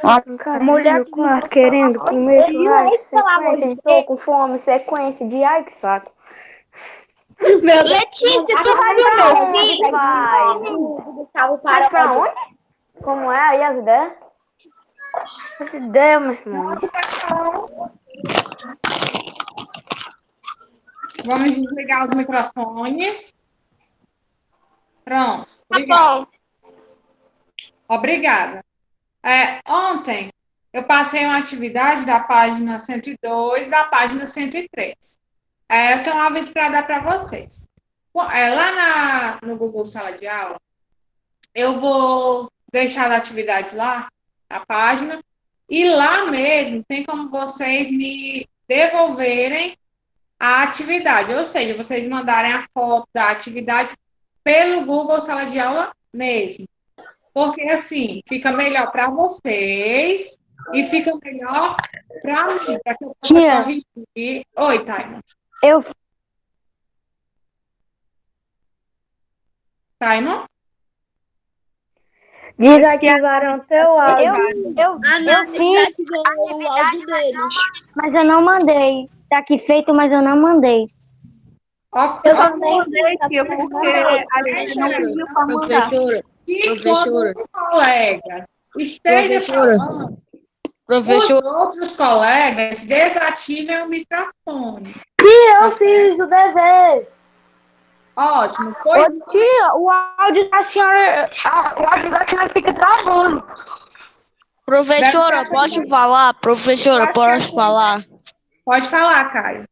A mulher do quarto querendo comer churrasco, sequência, estou com fome, sequência de ai que saco. Letícia, tu vai pra onde? Vai pra onde? Como é aí as ideias? As ideias, meu irmão. Vamos desligar os microfones. Pronto. Tá bom. Obrigada. Ontem eu passei uma atividade da página 102 da página 103. Eu tenho um aviso para dar para vocês. Lá no Google Sala de Aula, eu vou deixar a atividade lá, a página, e lá mesmo tem como vocês me devolverem a atividade, ou seja, vocês mandarem a foto da atividade pelo Google Sala de Aula mesmo. Porque assim, fica melhor para vocês e fica melhor para mim, para que eu possa corrigir. Oi, Taima. Taima? Desativaram teu áudio. Eu fiz o áudio dele. Mas eu não mandei. Tá aqui feito, mas eu não mandei. Eu também mandei, tia, porque a gente não pediu para mandar. Professora. Os colegas estejam falando, os outros colegas desativem o microfone. Tia, eu fiz o dever. Ótimo. Ô, tia, o áudio da senhora fica travando. Professora, posso falar? Professora, posso falar? Pode falar, Caio.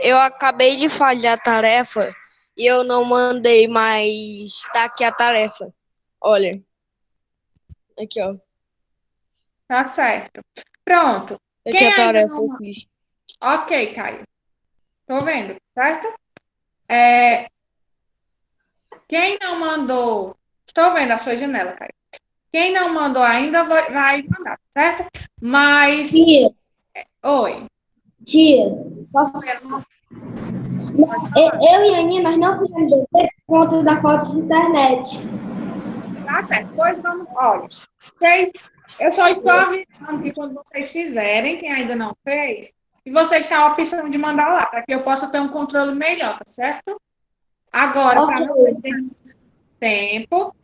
Eu acabei de fazer a tarefa e eu não mandei, mas tá aqui a tarefa. Olha. Aqui, ó. Tá certo. Pronto. Aqui a tarefa eu fiz. Ok, Caio. Tô vendo, certo? Quem não mandou... Estou vendo a sua janela, Caio. Quem não mandou ainda vai mandar, certo? Mas... Tia. Oi. Tia, posso... Eu e a Aninha, nós não fizemos dever por conta da falta de internet. Tá certo. Pois vamos... Olha, eu só estou avisando que quando vocês fizerem, quem ainda não fez, e vocês têm a opção de mandar lá, para que eu possa ter um controle melhor, tá certo? Agora, para não perder tempo,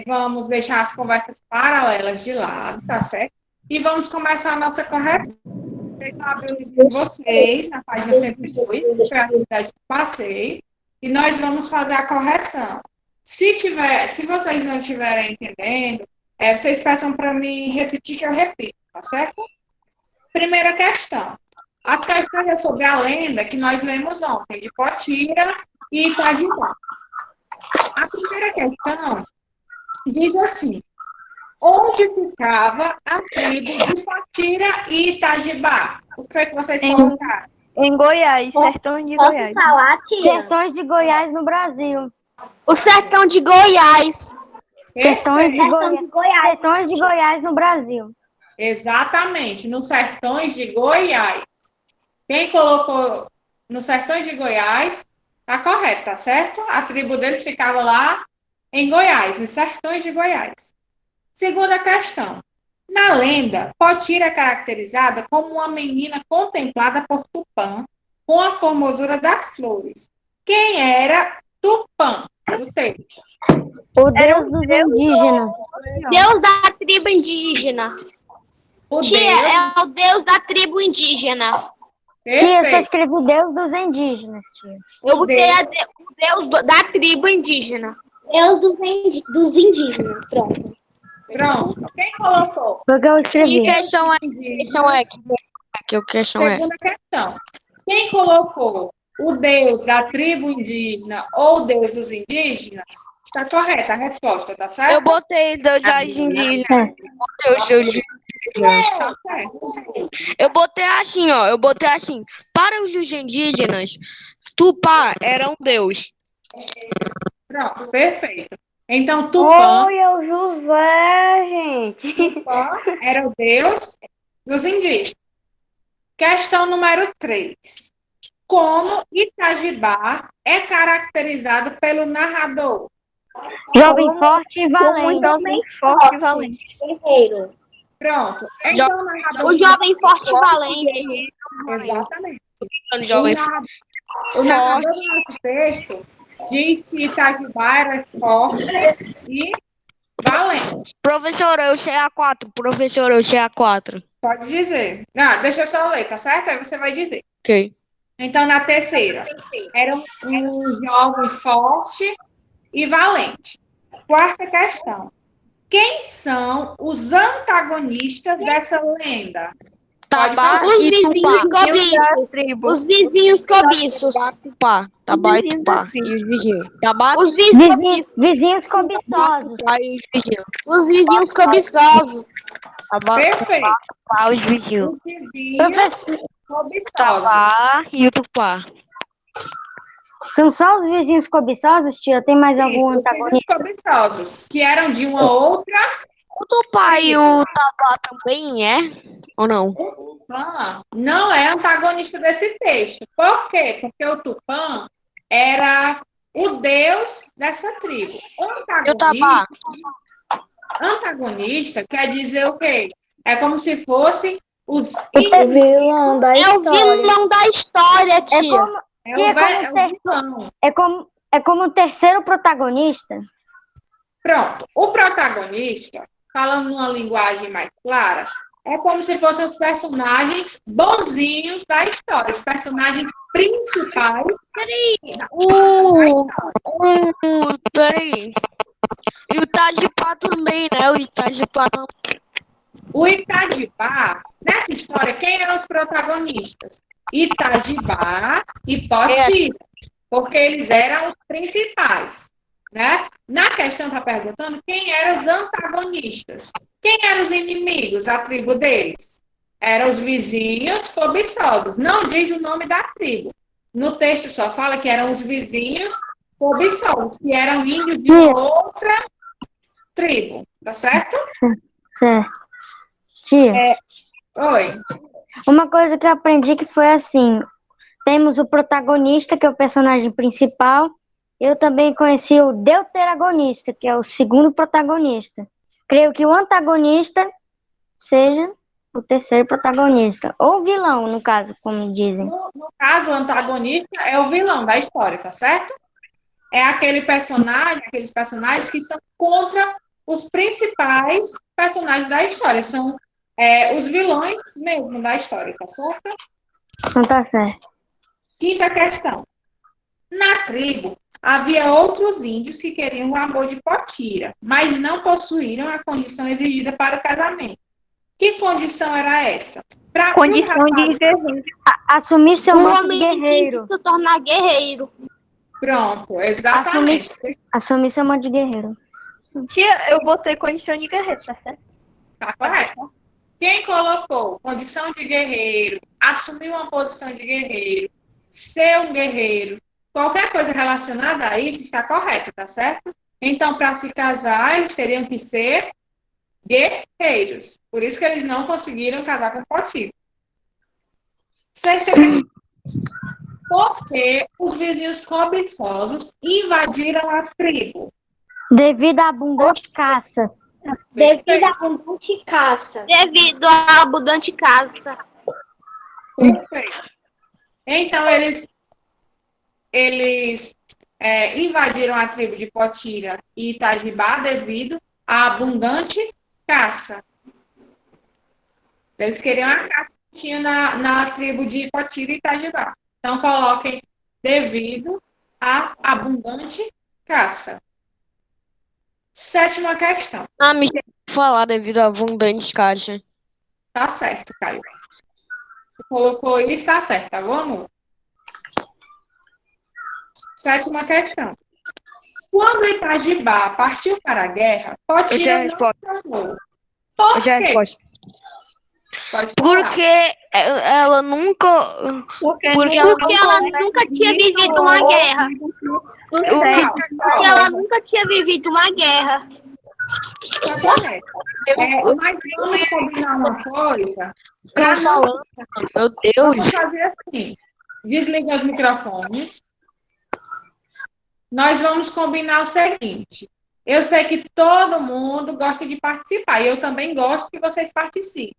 vamos deixar as conversas paralelas de lado, tá certo? E vamos começar a nossa correção. Vocês vão abrir o livro de vocês, na página 102, que foi a atividade que eu passei, e nós vamos fazer a correção. Se vocês não estiverem entendendo, vocês peçam para mim repetir, que eu repito, tá certo? Primeira questão. A questão é sobre a lenda que nós lemos ontem, de Potira e Itajibá. A primeira questão diz assim: onde ficava a tribo de Potira e Itajibá? O que foi que vocês colocaram? Em Goiás, sertões de Goiás. Posso falar, tia? Sertões de Goiás no Brasil. O sertão de Goiás. Sertões de Goiás no Brasil. Exatamente, nos sertões de Goiás. Quem colocou nos sertões de Goiás, tá correto, tá certo? A tribo deles ficava lá em Goiás, nos sertões de Goiás. Segunda questão. Na lenda, Potira é caracterizada como uma menina contemplada por Tupã, com a formosura das flores. Quem era Tupã? O texto. O deus dos indígenas. Deus da tribo indígena. Tia, é o deus da tribo indígena. Tia, eu só escrevi Deus dos indígenas, tia. Eu botei o Deus da tribo indígena. Deus dos indígenas, pronto. Pronto. Quem colocou? Porque eu escrevi. Que questão é? Que questão é? Segunda questão. Quem colocou o Deus da tribo indígena ou Deus dos indígenas? Está correta a resposta, tá certo? Eu botei Deus das indígenas. Eu botei assim, ó. Eu botei assim. Para os indígenas, Tupã era um deus. Pronto, perfeito. Então, Tupã... Oi, é o José, gente. Tupã era o deus dos indígenas. Questão número 3. Como Itajibá é caracterizado pelo narrador? Jovem forte e Um valente. jovem forte e valente. Guerreiro. Pronto. Então, o narrador... O jovem forte e valente. Exatamente. O Jovem narrador, o narrador do nosso texto diz que Itajubá era forte e valente. Professor, eu sei a 4. Professor, eu sei a 4. Pode dizer. Não, deixa eu só ler, tá certo? Aí você vai dizer. Ok. Então, na terceira, era um jovem forte e valente. Quarta questão. Quem são os antagonistas dessa lenda? Pode Tabá falar. Os e vizinhos Tupá. cobiços. Tribo. Os vizinhos cobiços. Tupá. Tabá e Tupá. E os vizinhos. Tabá, Os vizinhos cobiços. Vizinhos cobiçosos. Tupá e os vizinhos. Os vizinhos cobiçosos. Tabá, Perfeito. Tupá, os vizinhos. Os vizinhos Professor, cobiçosos. Tabá e o Tupá. são só os vizinhos cobiçosos, tia? Tem mais algum Os vizinhos antagonista? cobiçosos, que eram de uma outra... O Tupá e o Tabá também é? Ou não? Tupã não é antagonista desse texto. Por quê? Porque o Tupã era o deus dessa tribo. E o Tabá? Antagonista quer dizer o quê? É como se fosse o vilão da É o vilão da história, tia. vilão. É como o terceiro protagonista. Pronto. O protagonista, falando numa linguagem mais clara, é como se fossem os personagens bonzinhos da história, os personagens principais. Peraí. E o Itajubá também, né? O Itajubá não. O Itajibá, nessa história, quem eram os protagonistas? Itajibá e Potira, porque eles eram os principais, né? Na questão está perguntando quem eram os antagonistas. Quem eram os inimigos, a tribo deles? Eram os vizinhos cobiçosos. Não diz o nome da tribo. No texto só fala que eram os vizinhos cobiçosos, que eram índios de outra tribo, tá certo? Certo. Tia, Oi. uma coisa que eu aprendi que foi assim: temos o protagonista, que é o personagem principal. Eu também conheci o deuteragonista, que é o segundo protagonista. Creio que o antagonista seja o terceiro protagonista. Ou vilão, no caso, como dizem. No caso, o antagonista é o vilão da história, tá certo? É aquele personagem, aqueles personagens que são contra os principais personagens da história. São os vilões mesmo da história, tá certo? Não tá certo. Quinta questão. Na tribo, havia outros índios que queriam o amor de Potira, mas não possuíram a condição exigida para o casamento. Que condição era essa? Condição de guerreiro. Assumir seu O manto de homem tinha guerreiro. que se tornar guerreiro. Pronto, exatamente. Assumir seu manto de guerreiro. Tia, eu botei condição de guerreiro, tá certo? Tá correto. Quem colocou condição de guerreiro, assumir uma posição de guerreiro, ser um guerreiro, qualquer coisa relacionada a isso está correto, tá certo? Então, para se casar, eles teriam que ser guerreiros. Por isso que eles não conseguiram casar com Potira. Sexta questão. Porque os vizinhos cobiçosos invadiram a tribo. Devido à abundante caça. Devido à abundante caça. Devido à abundante caça. Perfeito. Então, eles invadiram a tribo de Potira e Itajibá devido à abundante caça. Eles queriam a caça que tinha na tribo de Potira e Itajibá. Então, coloquem devido à abundante caça. Sétima questão. Me falar devido à abundante caixa. Tá certo, Caio. Você colocou isso, tá certo, tá bom, amor? Sétima questão. Quando Itajibá partiu para a guerra, Potira não chamou. Por quê? Pode falar. Porque ela nunca. Porque ela nunca tinha vivido uma guerra. Porque ela nunca tinha vivido uma guerra. Tá correto. Mas vamos combinar uma coisa. Tô falando, meu Deus. Vamos fazer assim. Desliga os microfones. nós vamos combinar o seguinte. Eu sei que todo mundo gosta de participar, e eu também gosto que vocês participem.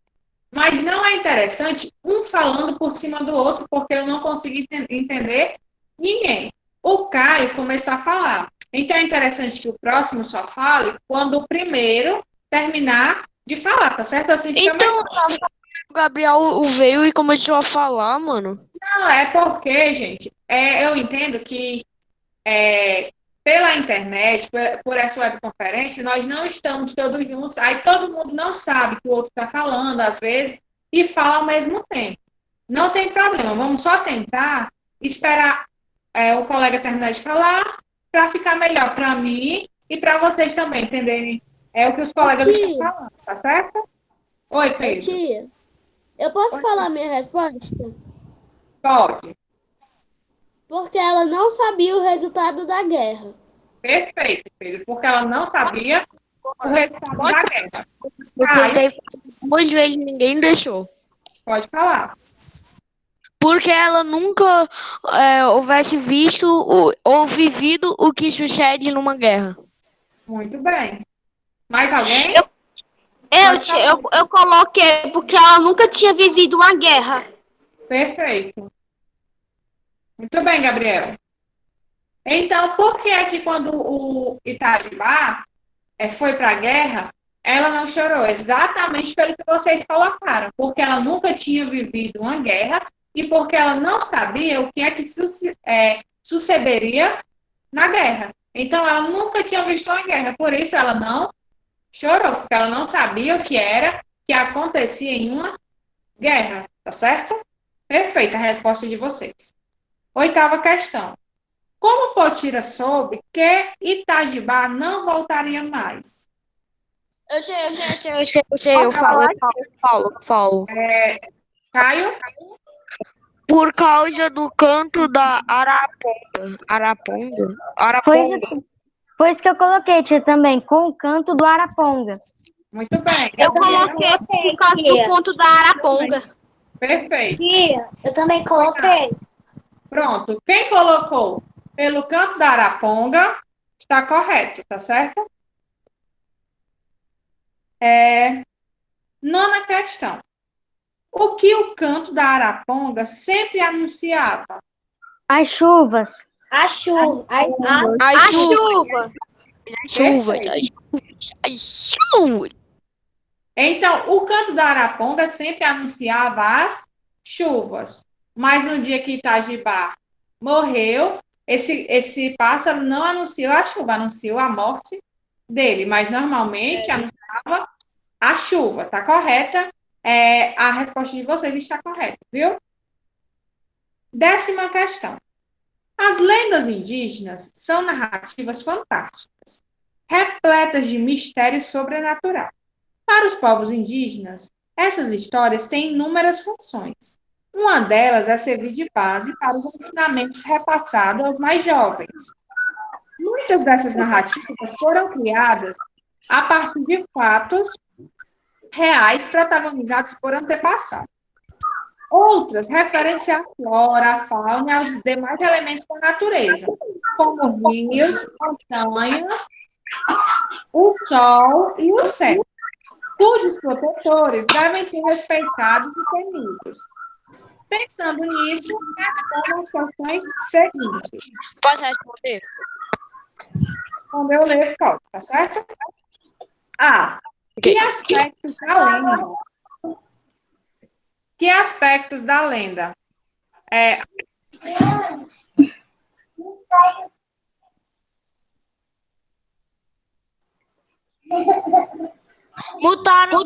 Mas não é interessante um falando por cima do outro, porque eu não consigo entender ninguém. O Caio começou a falar. Então é interessante que o próximo só fale quando o primeiro terminar de falar, tá certo? Assim fica Então, melhor. o Gabriel veio e começou a falar, mano. Não, é porque, gente, eu entendo que pela internet, por essa webconferência, nós não estamos todos juntos, aí todo mundo não sabe que o outro está falando, às vezes, e fala ao mesmo tempo. Não tem problema, vamos só tentar esperar o colega terminar de falar para ficar melhor para mim e para vocês também entenderem o que os colegas estão falando, tá certo? Oi, Pedro. Tia, eu posso falar minha resposta? Pode. Porque ela não sabia o resultado da guerra. Perfeito, Pedro, porque ela não sabia o resultado da guerra. Eu Caio, tentei duas vezes, ninguém deixou. pode falar. Porque ela nunca houvesse visto ou vivido o que sucede numa guerra. Muito bem. Mais alguém? Eu coloquei porque ela nunca tinha vivido uma guerra. Perfeito. Muito bem, Gabriel. Então, por que é que quando o Itajubá foi para a guerra, ela não chorou? Exatamente pelo que vocês colocaram. Porque ela nunca tinha vivido uma guerra e porque ela não sabia o que é que sucederia na guerra. Então, ela nunca tinha visto uma guerra. Por isso, ela não chorou. Porque ela não sabia o que era que acontecia em uma guerra. Tá certo? Perfeita a resposta de vocês. 8ª questão. Como Potira soube que Itajubá não voltaria mais? Eu sei, eu falo. Caio? Por causa do canto da Araponga. Foi isso que eu coloquei, tia, também, com o canto do Araponga. Muito bem. Eu coloquei por causa do conto da Araponga. Perfeito. Tia, eu também coloquei. Pronto. Quem colocou pelo canto da Araponga está correto, tá certo? 9ª questão. O que o canto da Araponga sempre anunciava? As chuvas. A chuva. A chuva. As chuvas. Então, o canto da Araponga sempre anunciava as chuvas. Mas no dia que Itajubá morreu, esse pássaro não anunciou a chuva, anunciou a morte dele. Mas normalmente anunciava a chuva. Tá correta? A resposta de vocês está correta, viu? 10ª questão. As lendas indígenas são narrativas fantásticas, repletas de mistério sobrenatural. Para os povos indígenas, essas histórias têm inúmeras funções. Uma delas é servir de base para os ensinamentos repassados aos mais jovens. Muitas dessas narrativas foram criadas a partir de fatos reais protagonizados por antepassados. Outras referem-se à flora, à fauna e aos demais elementos da natureza, como rios, montanhas, o sol e o céu, cujos protetores devem ser respeitados e temidos. Pensando nisso, responda as questões seguintes. Posso responder? Quando eu ler, pode, tá certo? A. Que aspectos da lenda? Que aspectos da lenda? Mutaram.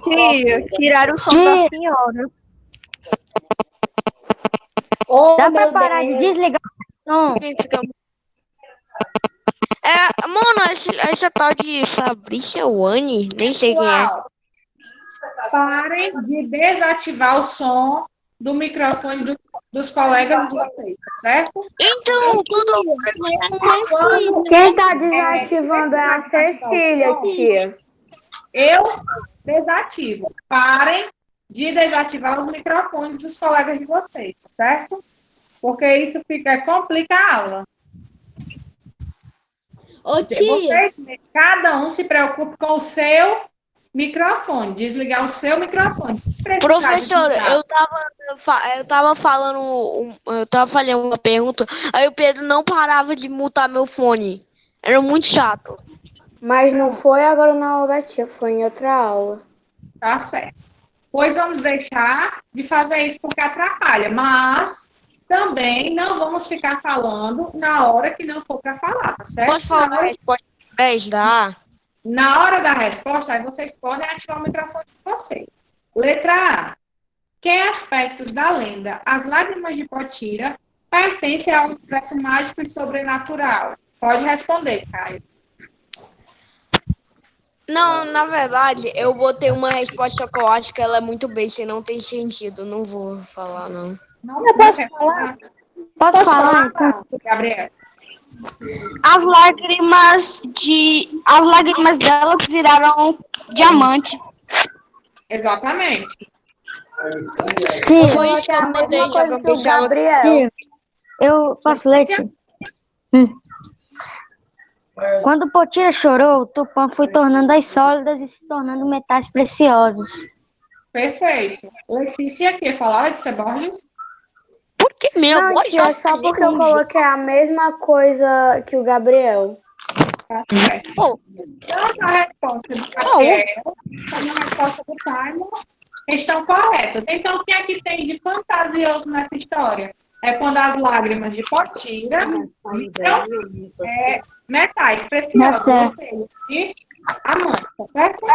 Tia, tiraram o som da senhora. Dá pra parar de desligar o som? Mano, essa tal de Fabrícia Wani, nem sei quem é. Parem de desativar o som do microfone dos colegas de vocês, certo? Então, Quem tá desativando é a Cecília, tia. Eu desativo. Parem de desativar os microfones dos colegas de vocês, certo? porque isso complica a aula. Ô, tia, Cada um se preocupe com o seu microfone, desligar o seu microfone. Se precisar Professora, desligar, eu tava falando, eu tava falando uma pergunta, aí o Pedro não parava de mutar meu fone. Era muito chato. Mas não foi agora na aula da tia, foi em outra aula. tá certo. Pois vamos deixar de fazer isso porque atrapalha, mas também não vamos ficar falando na hora que não for para falar, tá certo? Pode falar a resposta 10 da A? Na hora da resposta, aí vocês podem ativar o microfone de vocês. Letra A. Que aspectos da lenda As Lágrimas de Potira pertencem ao universo mágico e sobrenatural? Pode responder, Caio. Não, na verdade, eu botei uma resposta que eu acho que ela é muito besta e não tem sentido. Não vou falar, não. Não posso falar? Posso falar, então? Gabriel. As lágrimas dela viraram diamante. Eu Exatamente. Tia, Foi isso que eu mesma botei, já que coisa eu que o pensava que... Gabriel. tia, eu posso ler, tia? Quando Potira chorou, o Tupã foi tornando as sólidas e se tornando metais preciosos. Perfeito. Letícia, quer falar de Borges? Por que meu? Não, Pode tia, é só só porque eu coloquei a mesma coisa que o Gabriel. Tá certo. Pô, Tanto a resposta do Gabriel como a resposta do Simon estão corretas. Então, o que é que tem de fantasioso nessa história? É quando as lágrimas de Potira viram metais preciosos, ou seja, de amante, tá certo?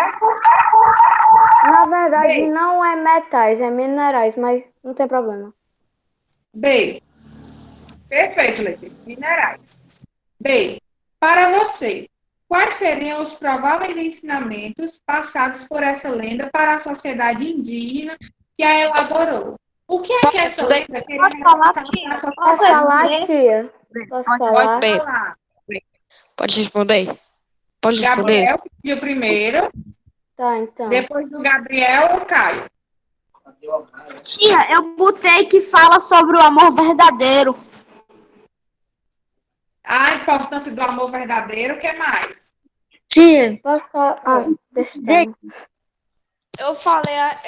Na verdade, não é metais, é minerais, mas não tem problema. B. Perfeito, Letícia. Minerais. B. Para você, quais seriam os prováveis ensinamentos passados por essa lenda para a sociedade indígena que a elaborou? O que é que essa lenda queria representar para a sociedade? Posso falar, tia? Posso falar? Pode, Falar? pode responder. Pode responder. Gabriel pediu primeiro, Tá, então. depois do Gabriel, o Caio. Tia, eu botei que fala sobre o amor verdadeiro. A importância do amor verdadeiro, o que mais? Tia, Posso falar? Ah, deixa eu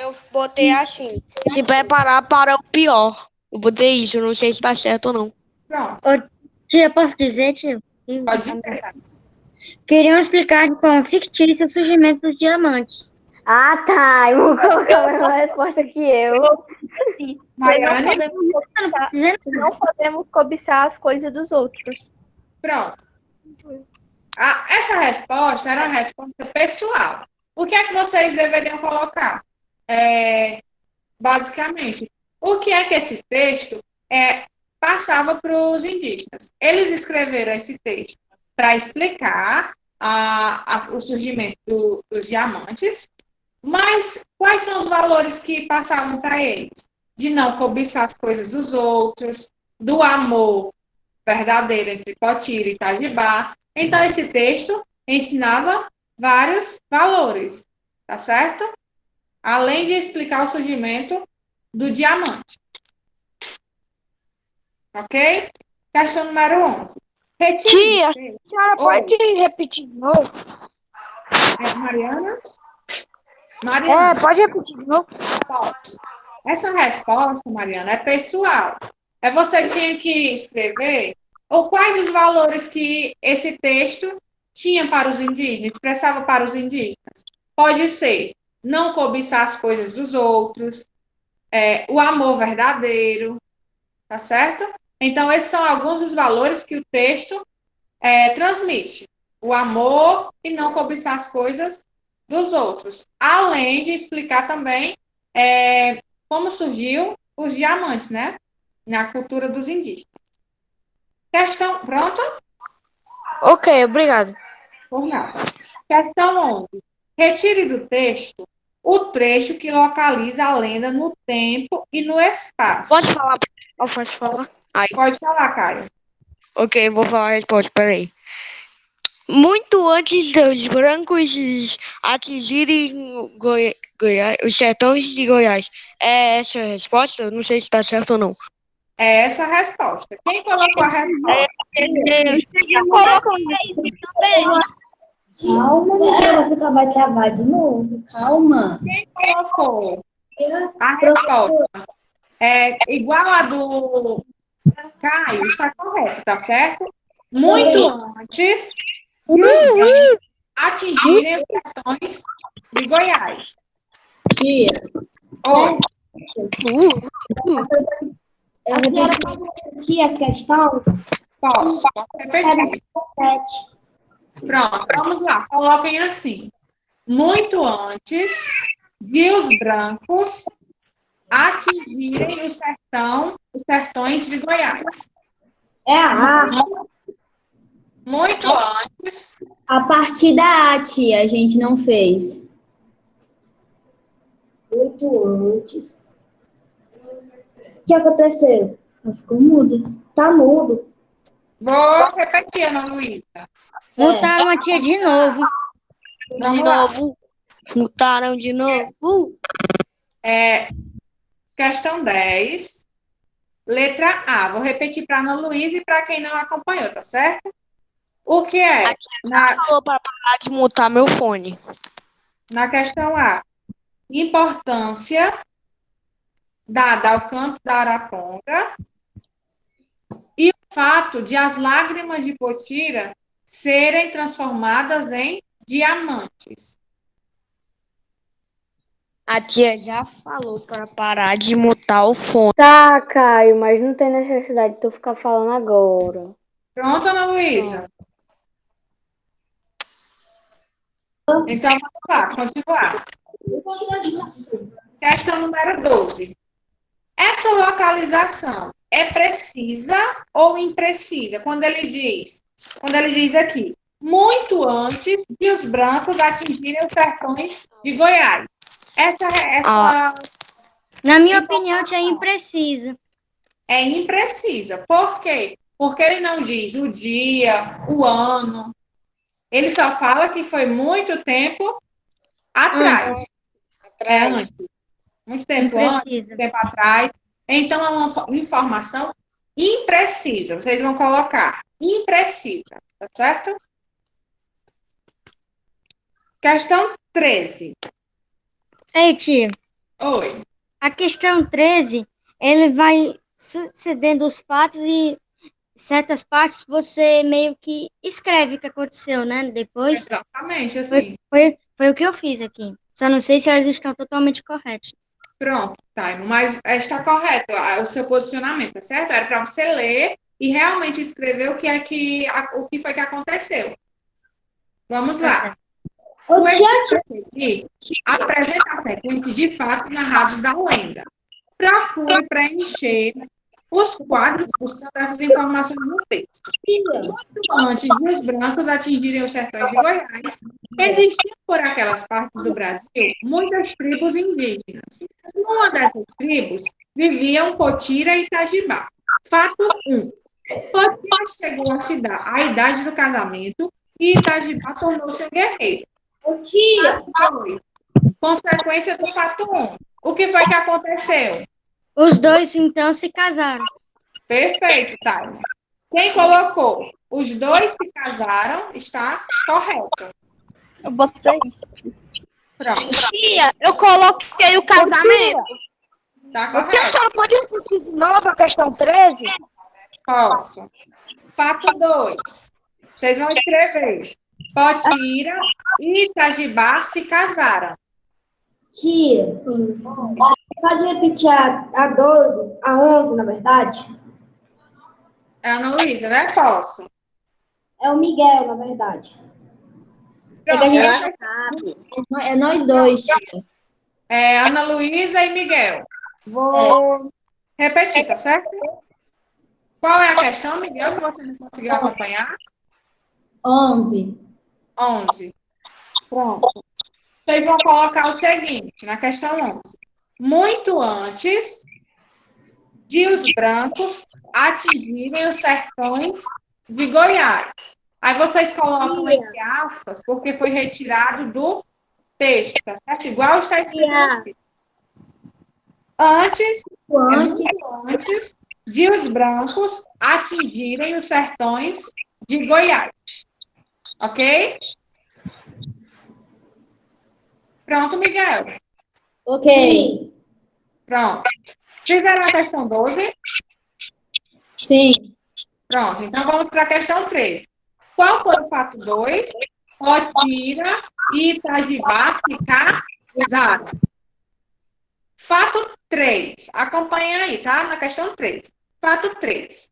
Eu botei assim, se preparar para o pior. Eu botei isso, não sei se tá certo ou não. Pronto, tia, posso dizer, tia? pode dizer. Queriam explicar de forma fictícia o surgimento dos diamantes. Ah, tá. Eu vou colocar a mesma resposta que eu. Mariane, Não podemos cobiçar as coisas dos outros. pronto. Essa resposta era uma resposta pessoal. O que é que vocês deveriam colocar? Basicamente, o que é que esse texto passava para os indígenas? Eles escreveram esse texto para explicar o surgimento dos diamantes, mas quais são os valores que passavam para eles? De não cobiçar as coisas dos outros, do amor verdadeiro entre Potira e Itajibá. Então, esse texto ensinava vários valores, tá certo? Além de explicar o surgimento do diamante. Ok? Questão número 11. Tia, a senhora pode repetir de novo? Mariana? Mariana, Pode repetir de novo. pode. Essa resposta, Mariana, é pessoal. Você tinha que escrever quais os valores que esse texto tinha para os indígenas, expressava para os indígenas. Pode ser não cobiçar as coisas dos outros, o amor verdadeiro, tá certo? Então, esses são alguns dos valores que o texto transmite. O amor e não cobiçar as coisas dos outros. Além de explicar também como surgiu os diamantes, né? Na cultura dos indígenas. Questão, pronto? Ok, obrigado. Por nada. Questão 11. Retire do texto o trecho que localiza a lenda no tempo e no espaço. Pode falar. Pode falar. Ai, Pode falar, Caio. ok, vou falar a resposta, peraí. Muito antes dos brancos atingirem Goiás, os sertões de Goiás. É essa a resposta? Eu não sei se está certo ou não. É essa a resposta. Quem colocou a resposta? Eu coloquei também. Calma, Miguel, você vai travar de novo. Calma. Quem colocou a resposta? É igual a do Caio, está correto, tá certo? Muito antes de os brancos atingirem os sertões de Goiás. Tia, Oi, a senhora pode repetir essa questão? posso repetir. Pronto, vamos lá. Coloquem assim. Muito antes de os brancos atingirem os sertões de Goiás. É a A. Muito antes. A partir da A, tia, a gente não fez. Muito antes. O que aconteceu? Ela ficou muda. Tá mudo. Vou repetir, Ana Luísa. Mutaram a tia de novo. Vamos lá. Mutaram de novo. Questão 10. Letra A. Vou repetir para Ana Luísa e para quem não acompanhou, tá certo? O que é? Falou para parar de mutar meu fone. Na questão A. Importância dada ao canto da Araponga e o fato de as lágrimas de Potira serem transformadas em diamantes. A tia já falou para parar de mutar o fone. Tá, Caio, mas não tem necessidade de tu ficar falando agora. Pronto, Ana Luísa? Então, vamos lá, continuar. Questão número 12. Essa localização é precisa ou imprecisa? Quando ele diz aqui, muito antes de os brancos atingirem os sertões de Goiás. Na minha opinião, tia, é imprecisa. É imprecisa. Por quê? Porque ele não diz o dia, o ano. Ele só fala que foi muito tempo atrás. Antes. Muito tempo antes, Imprecisa. muito tempo atrás. Então, é uma informação imprecisa. Vocês vão colocar imprecisa, tá certo? Questão 13. Ei, tia, Oi. a questão 13, ele vai sucedendo os fatos e certas partes você meio que escreve o que aconteceu, né? Depois. Exatamente, assim. Foi o que eu fiz aqui. Só não sei se elas estão totalmente corretas. Pronto, Taimo, mas está correto o seu posicionamento, tá certo? Era para você ler e realmente escrever o que foi que aconteceu. Vamos lá. O editor apresenta frequentes de fatos narrados da lenda. Procure preencher os quadros buscando essas informações no texto. Muito antes de os brancos atingirem os sertões de Goiás, existiam por aquelas partes do Brasil muitas tribos indígenas. Numa dessas tribos viviam Potira e Itajibá. Fato 1. Potira chegou a se dar à idade do casamento e Itajibá tornou-se um guerreiro. Tia, Consequência do fato 1. O que foi que aconteceu? Os dois, então, se casaram. Perfeito, Taima. Quem colocou? Os dois se casaram, está correto. Eu botei isso. Pronto, Tia, eu coloquei o casamento. está Tia, a correto. senhora pode repetir de novo a questão 13? Posso. Fato 2. Vocês vão escrever. Potira e Itajibá se casaram. tia, pode repetir a 12, a 11, na verdade? É a Ana Luísa, né? Posso. É o Miguel, na verdade. Pronto, É nós dois, tia. é Ana Luísa e Miguel. Vou repetir, tá certo? Qual é a questão, Miguel, que você não conseguiu acompanhar? 11. 11. Pronto. Vocês vão colocar o seguinte, na questão 11. Muito antes de os brancos atingirem os sertões de Goiás. Aí vocês colocam entre aspas, porque foi retirado do texto, tá certo? Igual está escrito aqui. Antes de os brancos atingirem os sertões de Goiás. Ok? Pronto, Miguel? Ok. Pronto. Fizeram a questão 12? Sim. Pronto, então vamos para a questão 13. Qual foi o fato 2? Potira e Itajibá se casaram. Fato 3. Acompanha aí, tá? Na questão 3. Fato 3.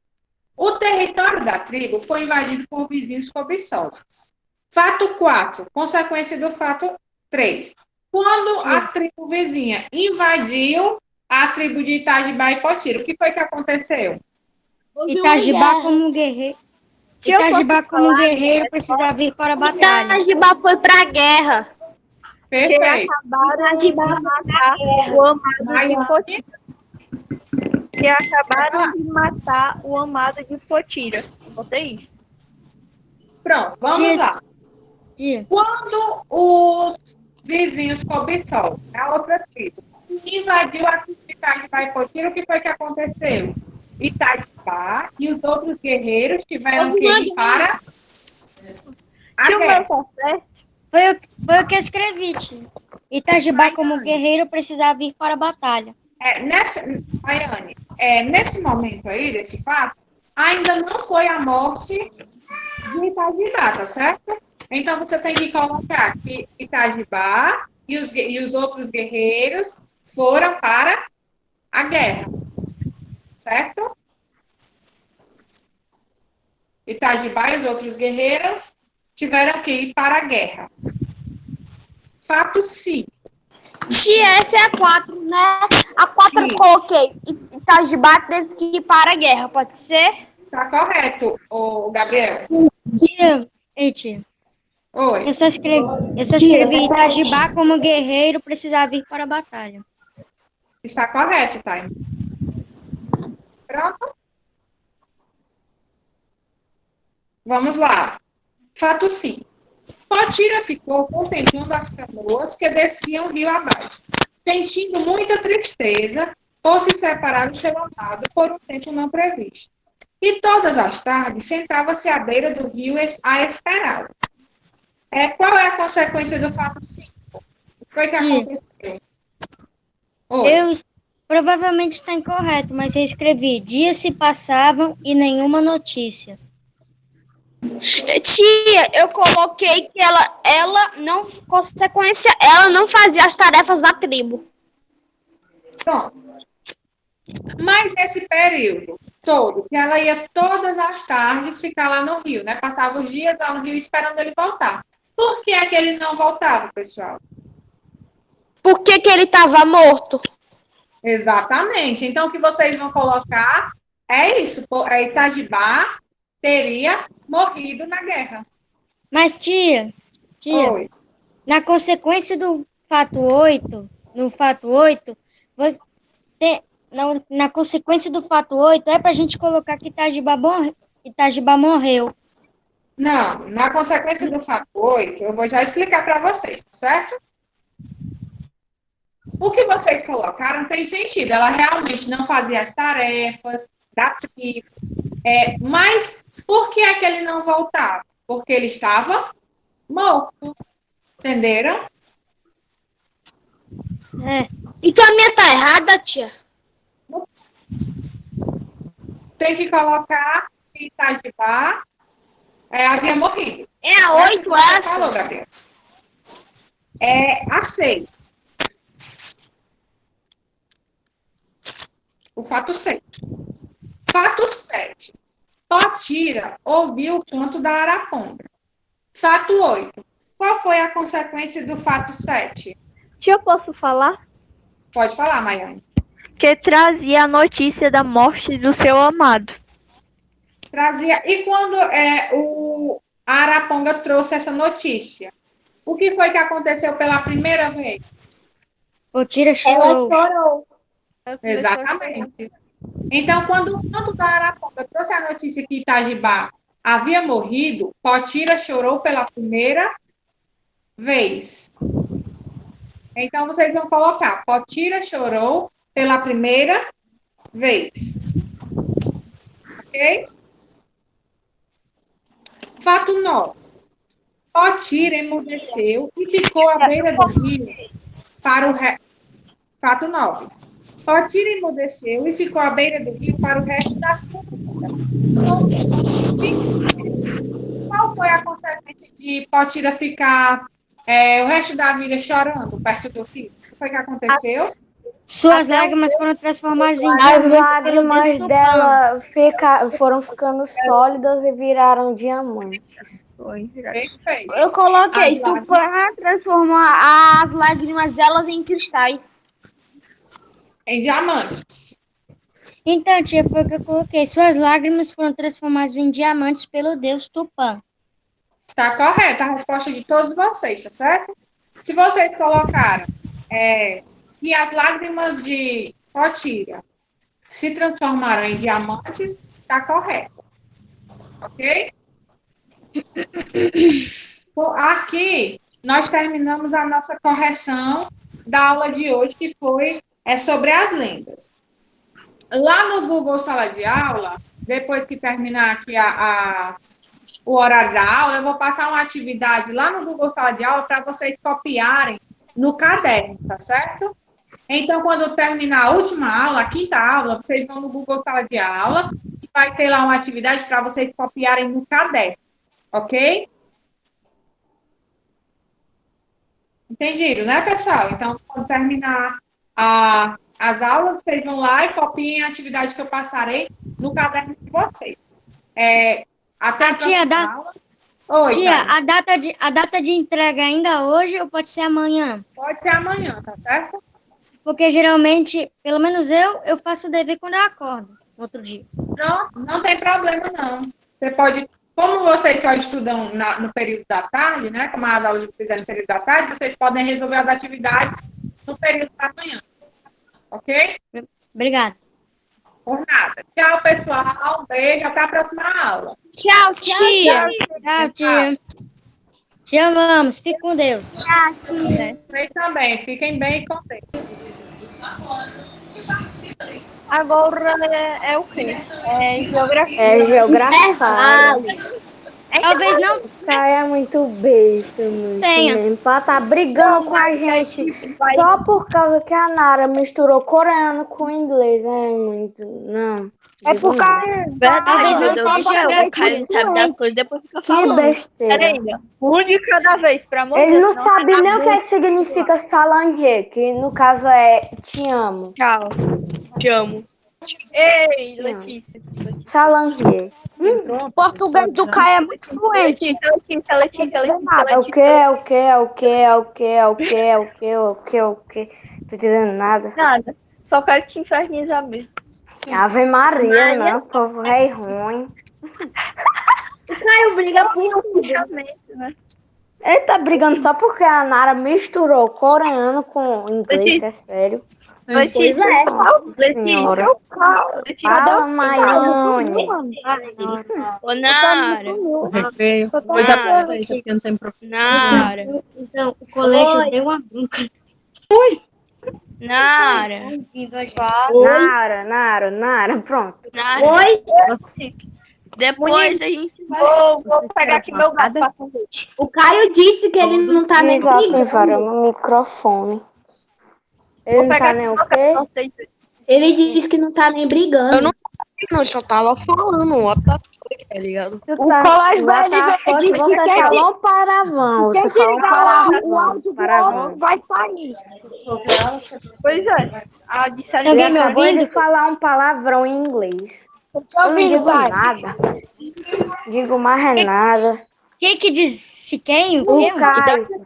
O território da tribo foi invadido por vizinhos cobiçosos. Fato 4. Consequência do fato 3. Quando a tribo vizinha invadiu a tribo de Itajibá e Potira, o que foi que aconteceu? Houve uma Itajibá guerra. como guerreiro. Que eu Itajibá posso como falar, guerreiro precisava ir para a batalha. Itajibá foi pra guerra. que Perfeito. acabaram de matar o amado de Potira. Que acabaram de matar o amado de Potira. Botei isso. Pronto, vamos lá. Tia, Quando os vizinhos cobiçosos, a outra tribo, invadiu a tribo de Itajibá e Potira, o que foi que aconteceu? Itajibá e os outros guerreiros tiveram que ir para a Se o meu guerra. tá certo, foi o que eu escrevi, tia. Itajibá como guerreiro precisava ir para a batalha. Ayane, nesse momento aí, desse fato, ainda não foi a morte de Itajibá, tá certo? Então, você tem que colocar que Itajibá e os outros guerreiros foram para a guerra, certo? Itajibá e os outros guerreiros tiveram que ir para a guerra. Fato 5. Tia, essa é a 4, né? A 4 eu Sim. coloquei. Itajibá teve que ir para a guerra, pode ser? Tá correto, ô Gabriel? Tia, ei, tia. Oi. Eu só escrevi Itajibá como guerreiro precisava ir para a batalha. Está correto, tá? Pronto? Vamos lá. Fato 5. Potira ficou contemplando as canoas que desciam rio abaixo, sentindo muita tristeza por se separar do seu amado por um tempo não previsto. E todas as tardes sentava-se à beira do rio a esperá-lo. Qual é a consequência do fato 5? O que foi que Tia. aconteceu? Oi. Provavelmente está incorreto, mas eu escrevi dias se passavam e nenhuma notícia. Tia, eu coloquei que ela não, consequência, ela não fazia as tarefas da tribo. Pronto. Mas nesse período todo, que ela ia todas as tardes ficar lá no rio, né? Passava os dias lá no rio esperando ele voltar. Por que é que ele não voltava, pessoal? Por que que ele estava morto? Exatamente. Então, o que vocês vão colocar é isso. Itajibá teria morrido na guerra. Mas, tia, Oi. na consequência do fato 8, no fato 8, na consequência do fato 8 é para a gente colocar que Itajibá morreu. Não, na consequência do fato 8, eu vou já explicar para vocês, certo? O que vocês colocaram tem sentido. Ela realmente não fazia as tarefas da tribo. Mas por que é que ele não voltava? Porque ele estava morto. Entenderam? Então a minha tá errada, tia? Tem que colocar que Itajibá havia morrido. É a Certo? 8 Você essa? falou, Gabriel. A 6. O fato 6. Fato 7. Potira ouviu o canto da araponga. Fato 8. Qual foi a consequência do fato 7? se eu posso falar, Pode falar, Maiane. que trazia a notícia da morte do seu amado. Trazia. E quando a araponga trouxe essa notícia, o que foi que aconteceu pela primeira vez? Potira chorou. chorou. Exatamente. Então, quando o canto da araponga trouxe a notícia que Itajibá havia morrido, Potira chorou pela primeira vez. Então, vocês vão colocar, Potira chorou pela primeira vez. ok? Fato 9. Potira emudeceu e ficou à beira do rio para o resto. Fato 9. Potira emudeceu e ficou à beira do rio para o resto da sua vida. Solução. Qual foi a consequência de Potira ficar o resto da vida chorando perto do rio? O que foi que aconteceu? Suas lágrimas foram transformadas em As diamantes pelo dedo lágrimas do dela foram ficando sólidas e viraram diamantes. Perfeito. Eu coloquei, As lágrimas. Tupã transforma as lágrimas delas em cristais. Em diamantes. Então, tia, foi o que eu coloquei. Suas lágrimas foram transformadas em diamantes pelo deus Tupã. Está correta a resposta de todos vocês, tá certo? Se vocês colocaram que as lágrimas de Potira se transformaram em diamantes, está correto. Ok? Bom, aqui nós terminamos a nossa correção da aula de hoje, que foi sobre as lendas. Lá no Google Sala de Aula, depois que terminar aqui o horário da aula, eu vou passar uma atividade lá no Google Sala de Aula para vocês copiarem no caderno, tá certo? Então, quando terminar a última aula, a quinta aula, vocês vão no Google Sala de Aula e vai ter lá uma atividade para vocês copiarem no caderno, ok? Entendido, né, pessoal? Então, quando terminar as aulas, vocês vão lá e copiem a atividade que eu passarei no caderno de vocês. Até a Tia, próxima aula. Oi, tia, Thaís. a data de entrega ainda é hoje ou pode ser amanhã? Pode ser amanhã, tá certo? Porque geralmente, pelo menos eu faço o dever quando eu acordo, outro dia. Não tem problema, não. Você pode, como vocês só estudam no período da tarde, né? Como as aulas de vocês no período da tarde, vocês podem resolver as atividades no período da manhã. Ok? Obrigada. Por nada. Tchau, pessoal. Um beijo. Até a próxima aula. Tchau, tia. Tchau, tia. Te amamos. Fique com Deus. Vocês também. Fiquem bem e com Deus. Agora é o quê? É geografia. É geografia. Talvez não Caio é muito besta, muito tenha. mesmo. Ela tá brigando com a gente só por causa que a Nara misturou coreano com inglês. É muito. Não. É por causa. Talvez não Deus do tenha céu, o Caio não sabe das coisas, depois fica Que falando. besteira. Peraí, um de cada vez, pra amor de Ele Deus, não sabe nem o que, é que significa salangue, que no caso é te amo. Tchau. Te amo. Ei, Letícia. Salangue. O português do Caio é muito fluente. Letícia. É o que? Tô entendendo nada. Nada. Só quero te infernizar mesmo. Ave Maria, não, povo rei ruim. Caio briga por puxamento, né? Ele tá brigando só porque a Nara misturou coreano com inglês, é sério. Letícia, Senhora. Letícia, Fala, Maione. Ô, Nara. Nara. Então, o colégio deu uma bronca. Nara. Nara, pronto. Nara. Oi? Depois a gente vai. Vou pegar aqui meu gato. O Caio disse que ele não tá nem brigando. No microfone. Ele não tá nem o quê? Ele disse que não tá nem brigando. Eu não só tava falando, what the fuck, tá ligado? Tu O tá, colégio vai você falou paravão. Você falou paravão. vai sair. Pois é. A disseram Alguém me Acabou ouvindo? de falar um palavrão em inglês. Eu não digo nada. Digo mais nada. Quem que disse quem? O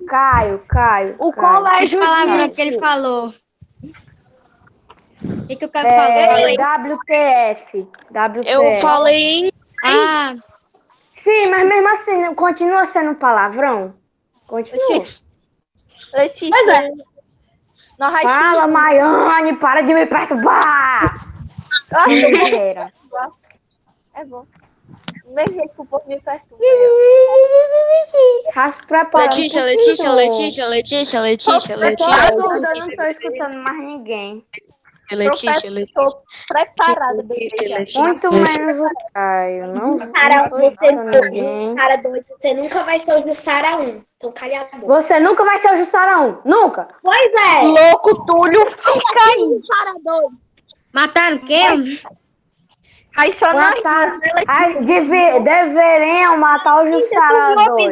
Caio. o Que colégio. palavra que ele falou? O que o cara falou? WTF. Eu falei Ah, Sim, mas mesmo assim, continua sendo palavrão? Continua. Letícia. Pois é. Nós Fala, Maiane, para de me perturbar! Besteira. É bom. Do mesmo jeito que o povo me perturba. Raspa preparando. Letícia. Eu não tô escutando mais ninguém. Letícia. Estou preparada. Muito menos o Caio. Não Jussara, tô ninguém. Jussara doido, você nunca vai ser o Jussara 1. Então calha a boca. Você nunca vai ser o Jussara 1. Nunca. Pois é. Louco, Túlio, fica aí. Mataram quem? Racionais. Deveriam matar o Jussara 2.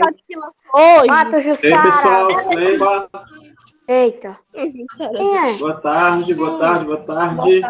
Hoje. Mata o Ei, Jussara. pessoal, lembra? Eita. Quem é? Boa tarde, boa tarde, boa tarde.